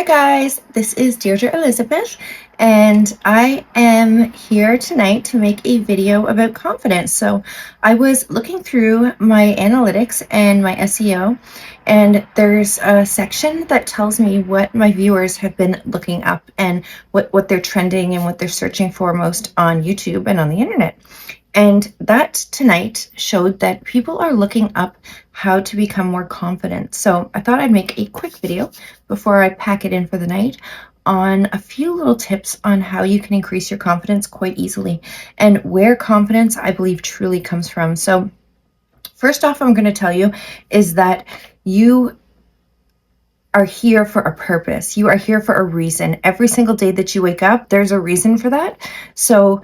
Hi guys, this is Deirdre Elizabeth, and I am here tonight to make a video about confidence. So I was looking through my analytics and my SEO, and there's a section that tells me what my viewers have been looking up and what they're trending and what they're searching for most on YouTube and on the internet. And that tonight showed that people are looking up how to become more confident. So I thought I'd make a quick video before I pack it in for the night on a few little tips on how you can increase your confidence quite easily and where confidence, I believe, truly comes from. So first off, I'm going to tell you is that you are here for a purpose. You are here for a reason. Every single day that you wake up, there's a reason for that. So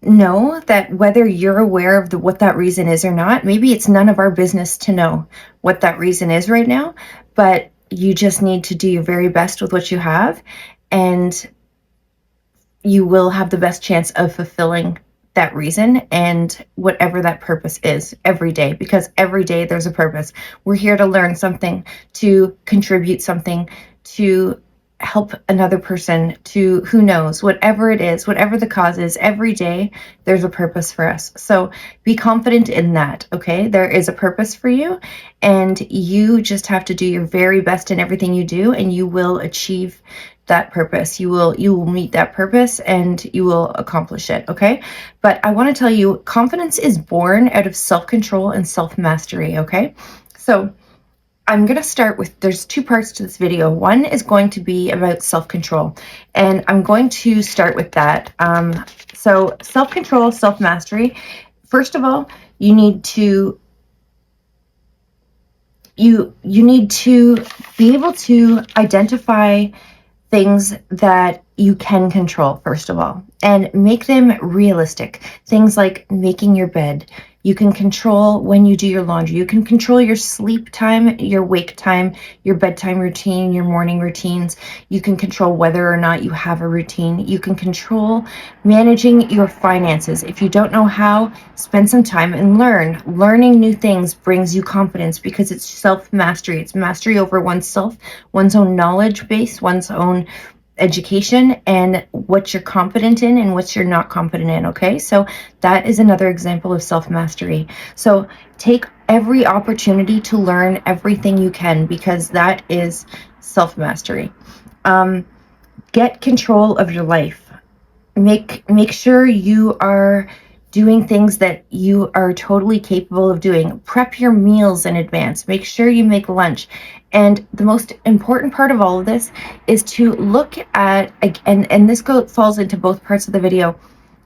know that whether you're aware of what that reason is or not, maybe it's none of our business to know what that reason is right now, but you just need to do your very best with what you have, and you will have the best chance of fulfilling that reason and whatever that purpose is every day, because every day there's a purpose. We're here to learn something, to contribute something, to help another person, to who knows, whatever it is, whatever the cause is, every day there's a purpose for us. So be confident in that, okay? There is a purpose for you, and you just have to do your very best in everything you do, and you will achieve that purpose. You will meet that purpose and you will accomplish it, okay? But I want to tell you, confidence is born out of self-control and self-mastery, okay? So I'm going to start with, there's two parts to this video. One is going to be about self-control, and I'm going to start with that. So self-control, self-mastery. First of all, you need to you need to be able to identify things that you can control, first of all, and make them realistic. Things like making your bed. You can control when you do your laundry. You can control your sleep time, your wake time, your bedtime routine, your morning routines. You can control whether or not you have a routine. You can control managing your finances. If you don't know how, spend some time and learn. Learning new things brings you confidence because it's self-mastery. It's mastery over oneself, one's own knowledge base, one's own education, and what you're confident in and what you're not confident in, okay? So that is another example of self-mastery. So take every opportunity to learn everything you can, because that is self-mastery. Get control of your life. Make sure you are doing things that you are totally capable of doing. Prep your meals in advance. Make sure you make lunch. And the most important part of all of this is to look at, and this falls into both parts of the video,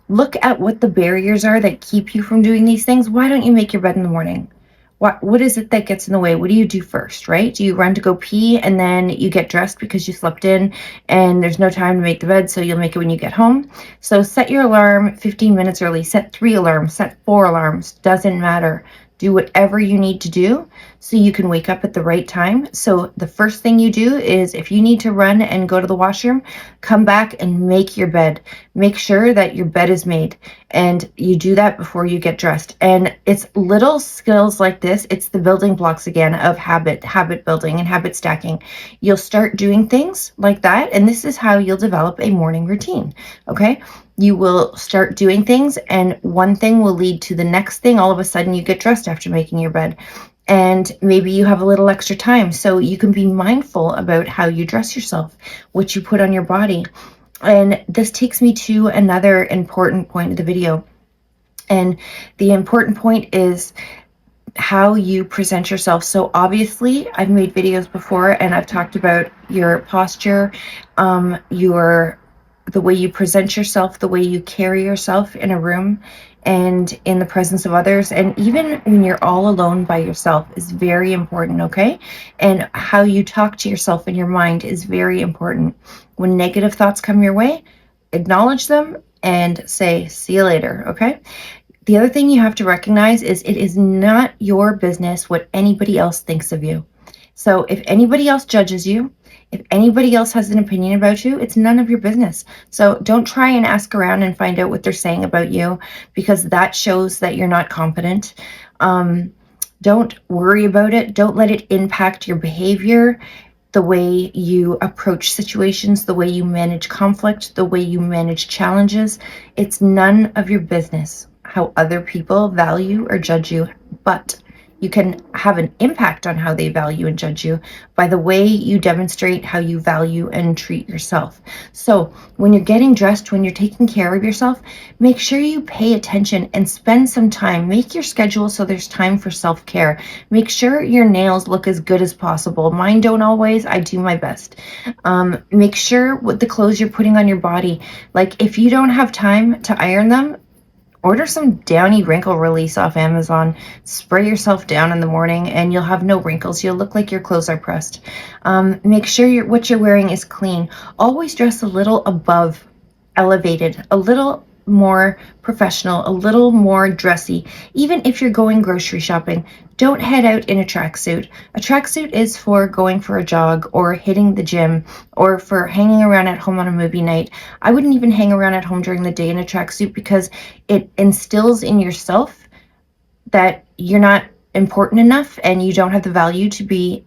look at what the barriers are that keep you from doing these things. Why don't you make your bed in the morning? What is it that gets in the way? What do you do first, right? Do you run to go pee and then you get dressed because you slept in and there's no time to make the bed, so you'll make it when you get home? So set your alarm 15 minutes early, set 3 alarms, set 4 alarms, doesn't matter. Do whatever you need to do so you can wake up at the right time. So the first thing you do is, if you need to run and go to the washroom, come back and make your bed. Make sure that your bed is made, and you do that before you get dressed. And it's little skills like this. It's the building blocks again of habit building and habit stacking. You'll start doing things like that, and this is how you'll develop a morning routine, okay? You will start doing things, and one thing will lead to the next thing. All of a sudden you get dressed after making your bed, and maybe you have a little extra time, so you can be mindful about how you dress yourself, what you put on your body. And this takes me to another important point of the video, and the important point is how you present yourself. So obviously I've made videos before and I've talked about your posture, the way you present yourself, the way you carry yourself in a room and in the presence of others, and even when you're all alone by yourself is very important, okay? And how you talk to yourself in your mind is very important. When negative thoughts come your way, acknowledge them and say, see you later, okay? The other thing you have to recognize is it is not your business what anybody else thinks of you. So if anybody else judges you, if anybody else has an opinion about you, it's none of your business. So don't try and ask around and find out what they're saying about you, because that shows that you're not confident. Don't worry about it. Don't let it impact your behavior. the way you approach situations, the way you manage conflict, the way you manage challenges. It's none of your business how other people value or judge you, but you can have an impact on how they value and judge you by the way you demonstrate how you value and treat yourself. So when you're getting dressed, when you're taking care of yourself, make sure you pay attention and spend some time. Make your schedule so there's time for self-care. Make sure your nails look as good as possible. Mine don't always. I do my best. Make sure what the clothes you're putting on your body, like if you don't have time to iron them, order some Downy Wrinkle Release off Amazon. Spray yourself down in the morning and you'll have no wrinkles. You'll look like your clothes are pressed. Make sure what you're wearing is clean. Always dress a little above elevated, a little more professional, a little more dressy. Even if you're going grocery shopping, don't head out in a tracksuit. A tracksuit is for going for a jog or hitting the gym or for hanging around at home on a movie night. I wouldn't even hang around at home during the day in a tracksuit because it instills in yourself that you're not important enough and you don't have the value to be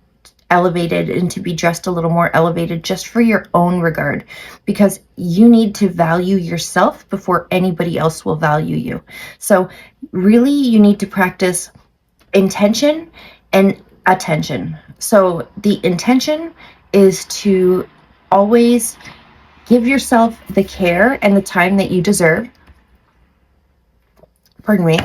elevated and to be dressed a little more elevated just for your own regard, because you need to value yourself before anybody else will value you. So really you need to practice intention and attention. So the intention is to always give yourself the care and the time that you deserve. Pardon me.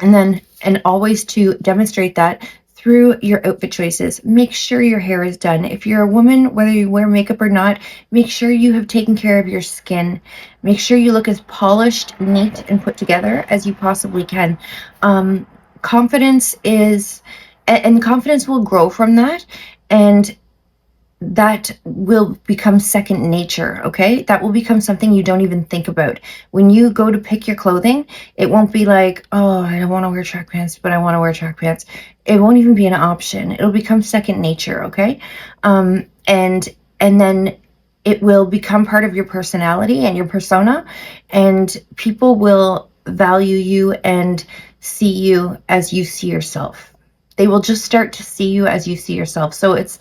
And always to demonstrate that through your outfit choices. Make sure your hair is done. If you're a woman, whether you wear makeup or not, make sure you have taken care of your skin. Make sure you look as polished, neat, and put together as you possibly can. Confidence is, and confidence will grow from that, and that will become second nature, okay? That will become something you don't even think about. When you go to pick your clothing, it won't be like, oh, I don't want to wear track pants, but I want to wear track pants. It won't even be an option. It'll become second nature, okay? And then it will become part of your personality and your persona, and people will value you and see you as you see yourself. They will just start to see you as you see yourself. So it's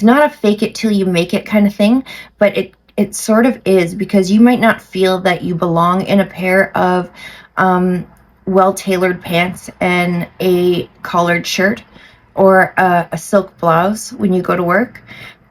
not a fake it till you make it kind of thing, but it sort of is, because you might not feel that you belong in a pair of well-tailored pants and a collared shirt or a silk blouse when you go to work.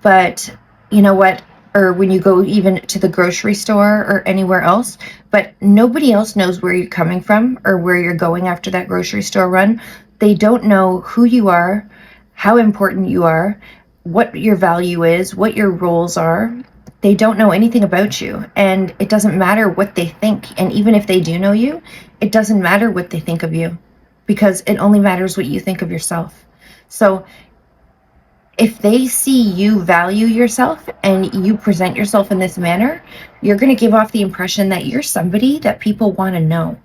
But you know what? Or when you go even to the grocery store or anywhere else, but nobody else knows where you're coming from or where you're going after that grocery store run. They don't know who you are, how important you are, what your value is, what your roles are. They don't know anything about you, and it doesn't matter what they think. And even if they do know you, it doesn't matter what they think of you, because it only matters what you think of yourself. So if they see you value yourself and you present yourself in this manner, you're going to give off the impression that you're somebody that people want to know.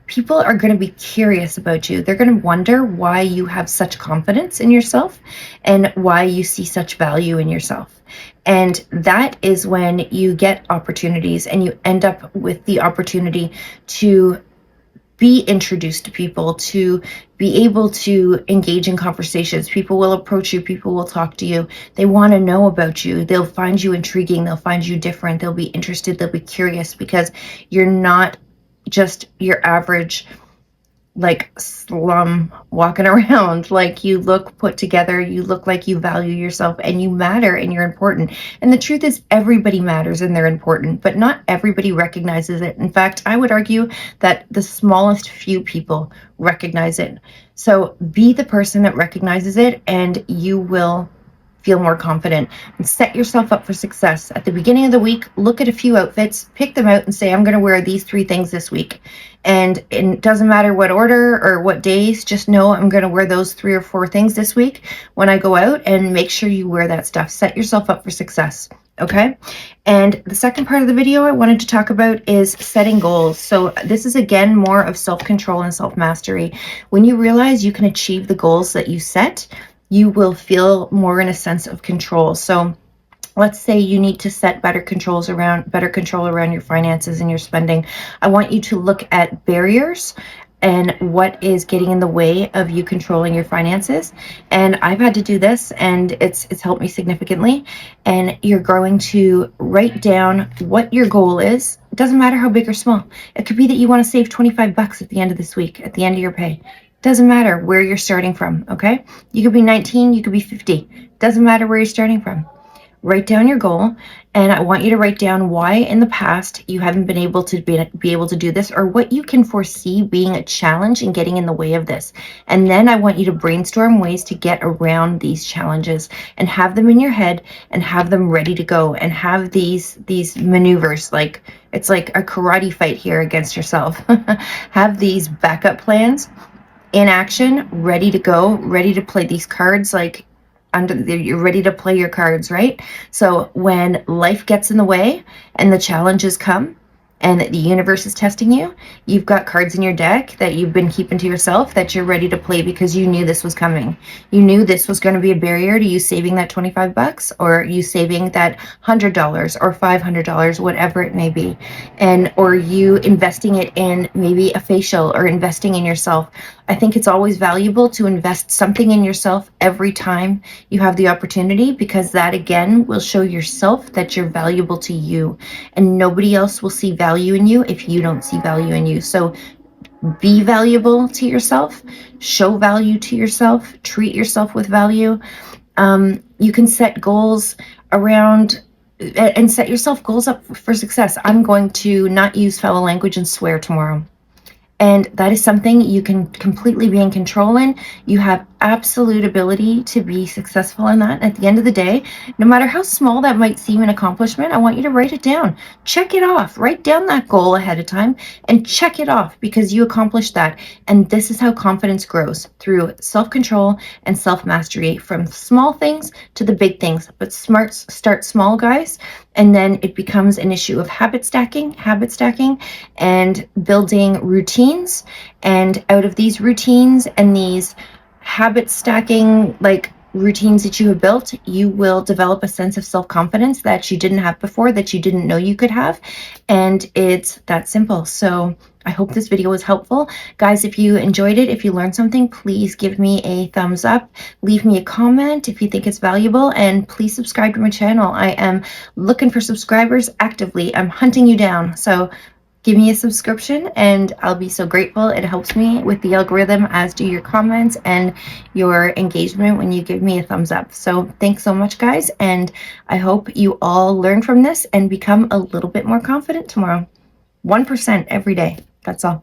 People are going to be curious about you. They're going to wonder why you have such confidence in yourself and why you see such value in yourself. And that is when you get opportunities and you end up with the opportunity to be introduced to people, to be able to engage in conversations. People will approach you. People will talk to you. They want to know about you. They'll find you intriguing. They'll find you different. They'll be interested. They'll be curious, because you're not just your average like slum walking around. Like, you look put together, you look like you value yourself and you matter and you're important. And the truth is, everybody matters and they're important, but not everybody recognizes it. In fact, I would argue that the smallest few people recognize it. So be the person that recognizes it, and you will feel more confident and set yourself up for success. At the beginning of the week, look at a few outfits, pick them out and say, I'm going to wear these 3 things this week. And it doesn't matter what order or what days, just know I'm going to wear those 3 or 4 things this week when I go out, and make sure you wear that stuff. Set yourself up for success. Okay. And the second part of the video I wanted to talk about is setting goals. So this is again more of self-control and self-mastery. When you realize you can achieve the goals that you set, you will feel more in a sense of control. So let's say you need to set better control around your finances and your spending. I want you to look at barriers and what is getting in the way of you controlling your finances. And I've had to do this, and it's helped me significantly. And you're going to write down what your goal is. It doesn't matter how big or small. It could be that you want to save 25 bucks at the end of this week, at the end of your pay. Doesn't matter where you're starting from, okay? You could be 19, you could be 50. Doesn't matter where you're starting from. Write down your goal, and I want you to write down why in the past you haven't been able to be able to do this, or what you can foresee being a challenge and getting in the way of this. And then I want you to brainstorm ways to get around these challenges and have them in your head and have them ready to go, and have these maneuvers, like it's like a karate fight here against yourself. Have these backup plans in action, ready to go, ready to play these cards, like you're ready to play your cards, right? So when life gets in the way and the challenges come and the universe is testing you, you've got cards in your deck that you've been keeping to yourself that you're ready to play because you knew this was coming. You knew this was going to be a barrier to you saving that 25 bucks, or you saving that $100 or $500, whatever it may be. And or you investing it in maybe a facial, or investing in yourself. I think it's always valuable to invest something in yourself every time you have the opportunity, because that again will show yourself that you're valuable to you, and nobody else will see value in you if you don't see value in you. So be valuable to yourself, show value to yourself, treat yourself with value. You can set goals around and set yourself goals up for success. I'm going to not use foul language and swear tomorrow. And that is something you can completely be in control in. You have absolute ability to be successful in that. At the end of the day, no matter how small that might seem an accomplishment, I want you to write it down. Check it off. Write down that goal ahead of time and check it off, because you accomplished that. And this is how confidence grows, through self-control and self-mastery, from small things to the big things. But start small, guys. And then it becomes an issue of habit stacking, and building routines. And out of these routines and these habit stacking, like routines that you have built, you will develop a sense of self-confidence that you didn't have before, that you didn't know you could have. And it's that simple. So I hope this video was helpful. Guys, if you enjoyed it, if you learned something, please give me a thumbs up. Leave me a comment if you think it's valuable, and please subscribe to my channel. I am looking for subscribers actively. I'm hunting you down. So give me a subscription and I'll be so grateful. It helps me with the algorithm, as do your comments and your engagement when you give me a thumbs up. So thanks so much, guys. And I hope you all learn from this and become a little bit more confident tomorrow. 1% every day. That's all.